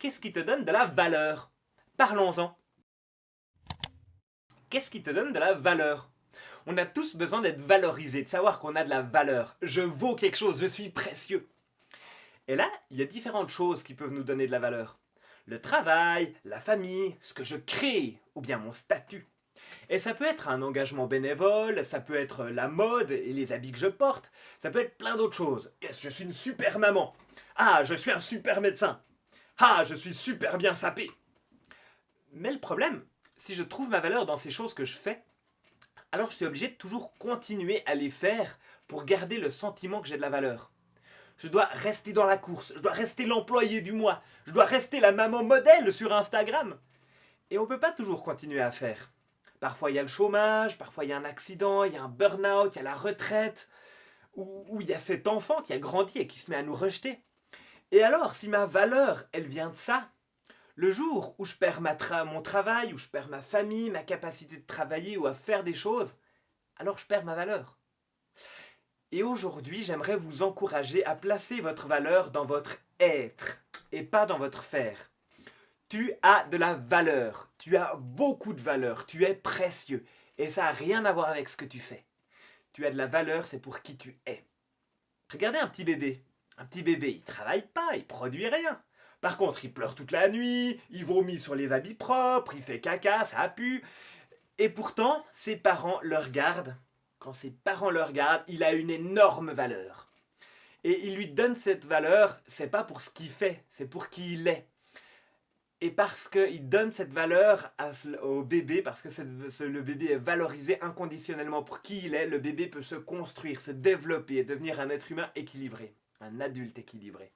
qu'est-ce qui te donne de la valeur? Parlons-en. Qu'est-ce qui te donne de la valeur? On a tous besoin d'être valorisés, de savoir qu'on a de la valeur. Je vaux quelque chose, je suis précieux. Et là, il y a différentes choses qui peuvent nous donner de la valeur. Le travail, la famille, ce que je crée, ou bien mon statut. Et ça peut être un engagement bénévole, ça peut être la mode et les habits que je porte, ça peut être plein d'autres choses. Yes, je suis une super maman. Ah, je suis un super médecin. Ah, je suis super bien sapé. Mais le problème, si je trouve ma valeur dans ces choses que je fais, alors je suis obligé de toujours continuer à les faire pour garder le sentiment que j'ai de la valeur. Je dois rester dans la course, je dois rester l'employé du mois, je dois rester la maman modèle sur Instagram. Et on ne peut pas toujours continuer à faire. Parfois il y a le chômage, parfois il y a un accident, il y a un burn-out, il y a la retraite, ou il y a cet enfant qui a grandi et qui se met à nous rejeter. Et alors, si ma valeur, elle vient de ça, le jour où je perds mon travail, où je perds ma famille, ma capacité de travailler ou à faire des choses, alors je perds ma valeur. Et aujourd'hui, j'aimerais vous encourager à placer votre valeur dans votre être et pas dans votre faire. Tu as de la valeur, tu as beaucoup de valeur, tu es précieux et ça n'a rien à voir avec ce que tu fais. Tu as de la valeur, c'est pour qui tu es. Regardez un petit bébé. Un petit bébé, il travaille pas, il produit rien. Par contre, il pleure toute la nuit, il vomit sur les habits propres, il fait caca, ça pue. Et pourtant, ses parents le regardent. Quand ses parents le regardent, il a une énorme valeur. Et il lui donne cette valeur, c'est pas pour ce qu'il fait, c'est pour qui il est. Et parce qu'il donne cette valeur au bébé, parce que le bébé est valorisé inconditionnellement pour qui il est, le bébé peut se construire, se développer et devenir un être humain équilibré, un adulte équilibré.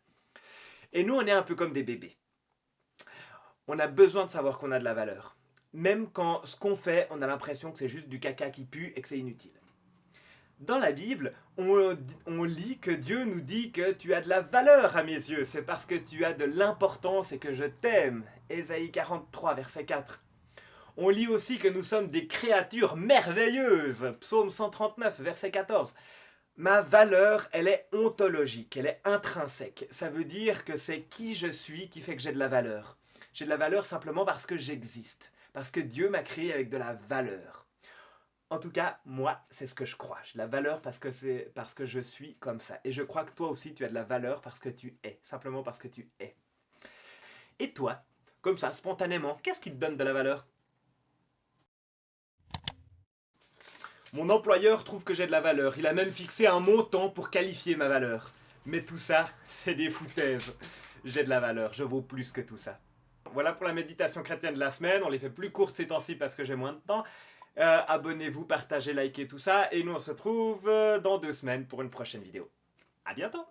Et nous, on est un peu comme des bébés. On a besoin de savoir qu'on a de la valeur. Même quand ce qu'on fait, on a l'impression que c'est juste du caca qui pue et que c'est inutile. Dans la Bible, on lit que Dieu nous dit que tu as de la valeur à mes yeux, c'est parce que tu as de l'importance et que je t'aime. Ésaïe 43, verset 4. On lit aussi que nous sommes des créatures merveilleuses. Psaume 139, verset 14. Ma valeur, elle est ontologique, elle est intrinsèque. Ça veut dire que c'est qui je suis qui fait que j'ai de la valeur. J'ai de la valeur simplement parce que j'existe, parce que Dieu m'a créé avec de la valeur. En tout cas, moi, c'est ce que je crois. J'ai de la valeur parce que je suis comme ça. Et je crois que toi aussi, tu as de la valeur parce que tu es. Simplement parce que tu es. Et toi, comme ça, spontanément, qu'est-ce qui te donne de la valeur? Mon employeur trouve que j'ai de la valeur. Il a même fixé un montant pour qualifier ma valeur. Mais tout ça, c'est des foutaises. J'ai de la valeur, je vaux plus que tout ça. Voilà pour la méditation chrétienne de la semaine. On les fait plus courtes ces temps-ci parce que j'ai moins de temps. Abonnez-vous, partagez, likez tout ça. Et nous on se retrouve dans 2 semaines pour une prochaine vidéo. À bientôt!